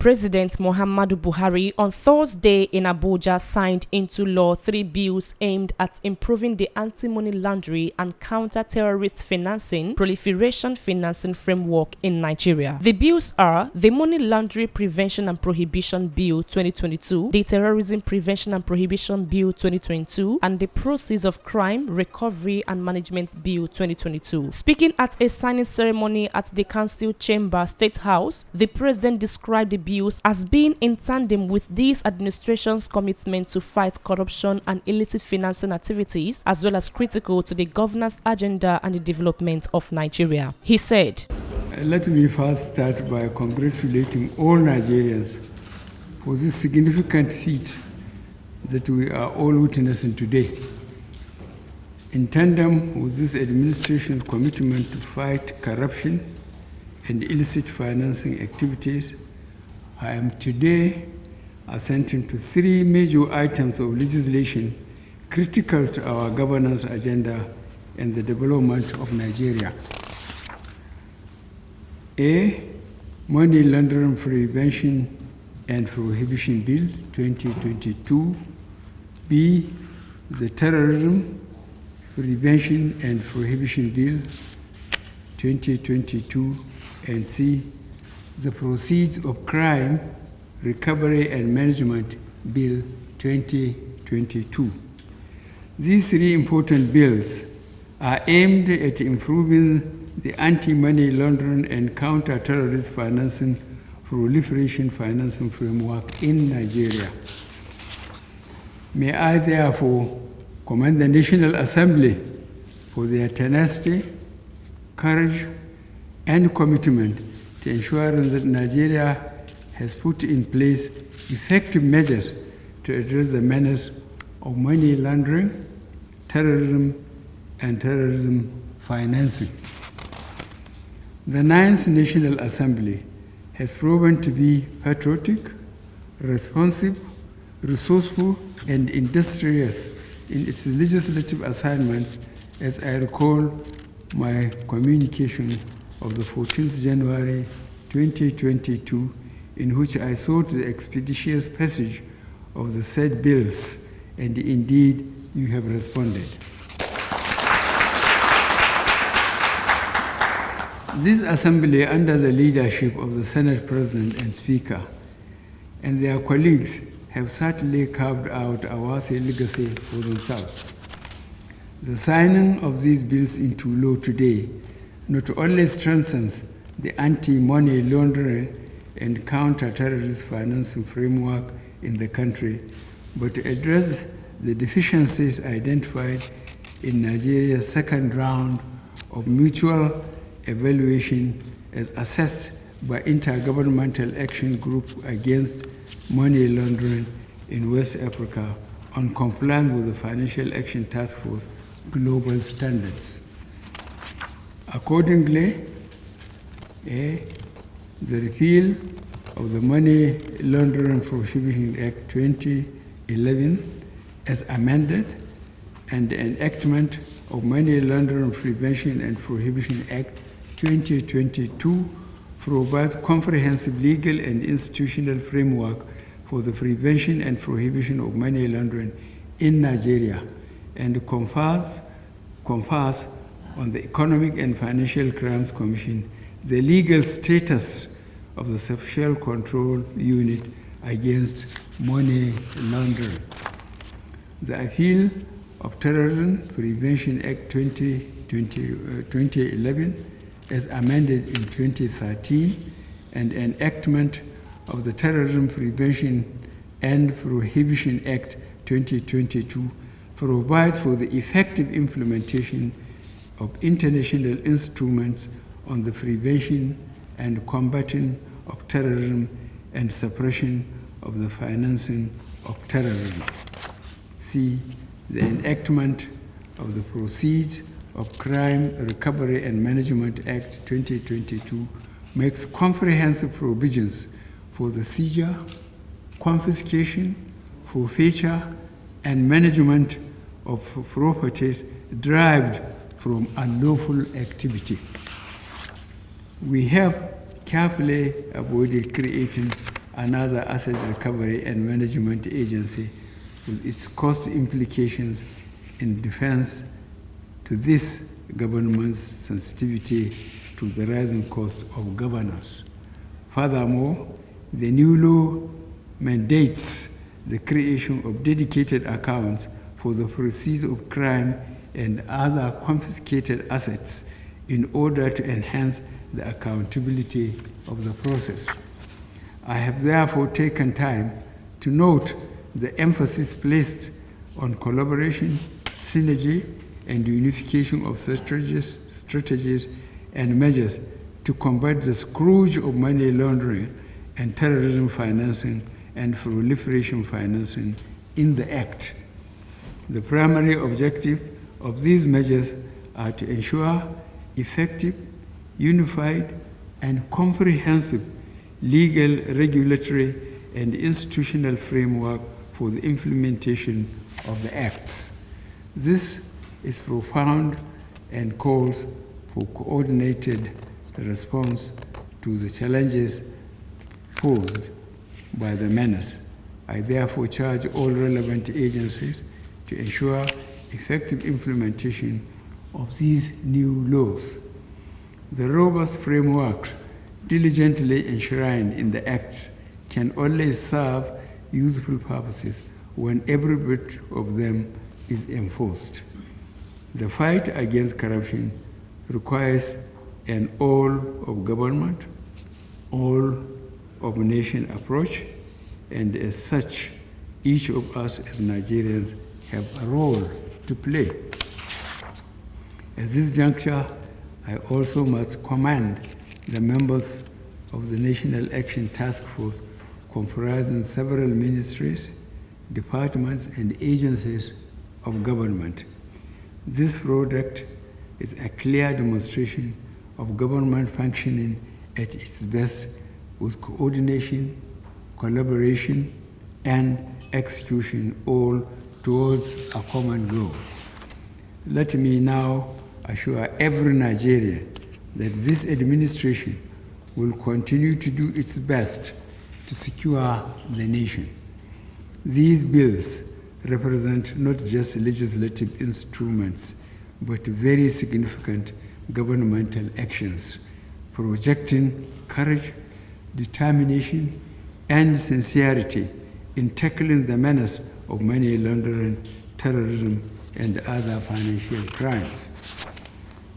President Muhammadu Buhari on Thursday in Abuja signed into law 3 bills aimed at improving the anti-money laundering and counter-terrorist financing proliferation financing framework in Nigeria. The bills are the Money Laundering Prevention and Prohibition Bill 2022, the Terrorism Prevention and Prohibition Bill 2022, and the Proceeds of Crime Recovery and Management Bill 2022. Speaking at a signing ceremony at the Council Chamber State House, the President described the bills as being in tandem with this administration's commitment to fight corruption and illicit financing activities, as well as critical to the governance agenda and the development of Nigeria. He said, "Let me first start by congratulating all Nigerians for this significant feat that we are all witnessing today. In tandem with this administration's commitment to fight corruption and illicit financing activities, I am today assenting to 3 major items of legislation critical to our governance agenda and the development of Nigeria. A. Money Laundering Prevention and Prohibition Bill 2022. B. The Terrorism Prevention and Prohibition Bill 2022. And C. The Proceeds of Crime Recovery and Management Bill 2022. These 3 important bills are aimed at improving the anti-money laundering and counter-terrorist financing proliferation financing framework in Nigeria. May I therefore commend the National Assembly for their tenacity, courage, and commitment to ensuring that Nigeria has put in place effective measures to address the menace of money laundering, terrorism, and terrorism financing. The 9th National Assembly has proven to be patriotic, responsive, resourceful, and industrious in its legislative assignments, as I recall my communication of the 14th January 2022, in which I sought the expeditious passage of the said bills, and indeed you have responded. This Assembly, under the leadership of the Senate President and Speaker, and their colleagues, have certainly carved out a worthy legacy for themselves. The signing of these bills into law today not only strengthens the anti-money laundering and counter-terrorist financing framework in the country, but addresses the deficiencies identified in Nigeria's second round of mutual evaluation as assessed by Intergovernmental Action Group Against Money Laundering in West Africa on compliance with the Financial Action Task Force global standards. Accordingly, the repeal of the Money Laundering Prohibition Act 2011 as amended and the enactment of Money Laundering Prevention and Prohibition Act 2022 provides comprehensive legal and institutional framework for the prevention and prohibition of money laundering in Nigeria and confers on the Economic and Financial Crimes Commission the legal status of the Special Control Unit against money laundering. The appeal of Terrorism Prevention Act 2011 as amended in 2013 and enactment of the Terrorism Prevention and Prohibition Act 2022 provides for the effective implementation of international instruments on the prevention and combating of terrorism and suppression of the financing of terrorism. C. The enactment of the Proceeds of Crime Recovery and Management Act 2022 makes comprehensive provisions for the seizure, confiscation, forfeiture, and management of properties derived from unlawful activity. We have carefully avoided creating another asset recovery and management agency with its cost implications in defense to this government's sensitivity to the rising cost of governance. Furthermore, the new law mandates the creation of dedicated accounts for the proceeds of crime and other confiscated assets in order to enhance the accountability of the process. I have therefore taken time to note the emphasis placed on collaboration, synergy, and unification of strategies and measures to combat the scourge of money laundering and terrorism financing and proliferation financing in the Act. The primary objectives of these measures are to ensure effective, unified, and comprehensive legal, regulatory, and institutional framework for the implementation of the Acts. This is profound and calls for coordinated response to the challenges posed by the menace. I therefore charge all relevant agencies to ensure effective implementation of these new laws. The robust framework diligently enshrined in the Acts can only serve useful purposes when every bit of them is enforced. The fight against corruption requires an all-of-government, all-of-nation approach, and as such, each of us as Nigerians have a role to play. At this juncture, I also must commend the members of the National Action Task Force comprising several ministries, departments, and agencies of government. This product is a clear demonstration of government functioning at its best with coordination, collaboration, and execution, all towards a common goal. Let me now assure every Nigerian that this administration will continue to do its best to secure the nation. These bills represent not just legislative instruments, but very significant governmental actions, projecting courage, determination, and sincerity in tackling the menace of money laundering, terrorism, and other financial crimes.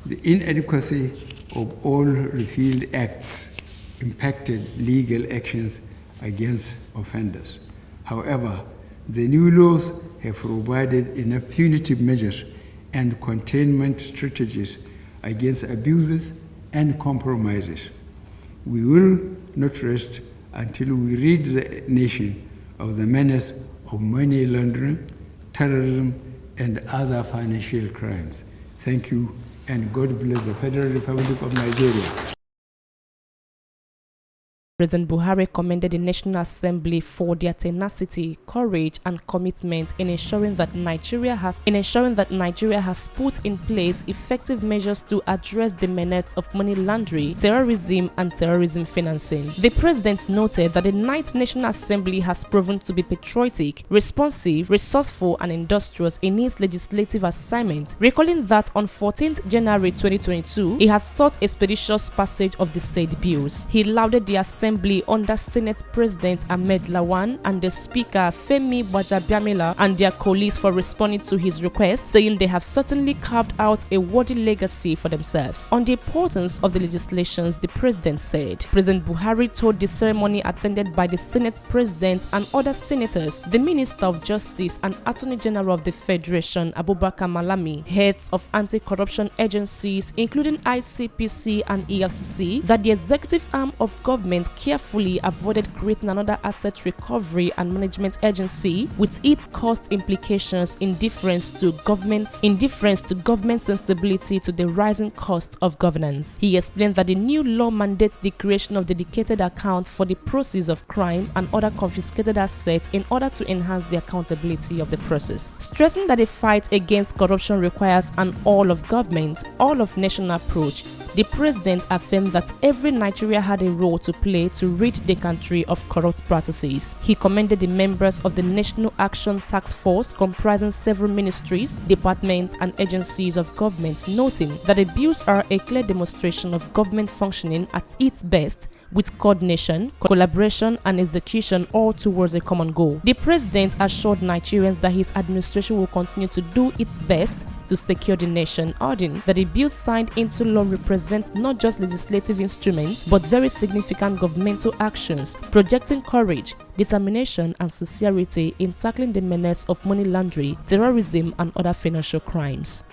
The inadequacy of all repealed acts impacted legal actions against offenders. However, the new laws have provided enough punitive measures and containment strategies against abuses and compromises. We will not rest until we rid the nation of the menace of money laundering, terrorism, and other financial crimes. Thank you, and God bless the Federal Republic of Nigeria. President Buhari commended the National Assembly for their tenacity, courage, and commitment in ensuring that Nigeria has put in place effective measures to address the menace of money laundering, terrorism, and terrorism financing. The president noted that the Ninth National Assembly has proven to be patriotic, responsive, resourceful, and industrious in its legislative assignment, recalling that on 14th January 2022, he had sought expeditious passage of the said bills. He lauded the Assembly under Senate President Ahmed Lawan and the Speaker Femi Gbajabiamila and their colleagues for responding to his request, saying they have certainly carved out a worthy legacy for themselves. On the importance of the legislations, the president said. President Buhari told the ceremony attended by the Senate President and other senators, the Minister of Justice and Attorney General of the Federation, Abubakar Malami, heads of anti-corruption agencies, including ICPC and EFCC, that the executive arm of government carefully avoided creating another asset recovery and management agency with its cost implications in difference to government sensibility to the rising cost of governance. He explained that the new law mandates the creation of dedicated accounts for the proceeds of crime and other confiscated assets in order to enhance the accountability of the process, stressing that the fight against corruption requires an all-of-government, all-of-nation approach The president affirmed that every Nigerian had a role to play to rid the country of corrupt practices. He commended the members of the National Action Task Force comprising several ministries, departments and agencies of government, noting that the bills are a clear demonstration of government functioning at its best, with coordination, collaboration and execution all towards a common goal. The president assured Nigerians that his administration will continue to do its best to secure the nation, adding that the bill signed into law represents not just legislative instruments but very significant governmental actions, projecting courage, determination and sincerity in tackling the menace of money laundering, terrorism and other financial crimes.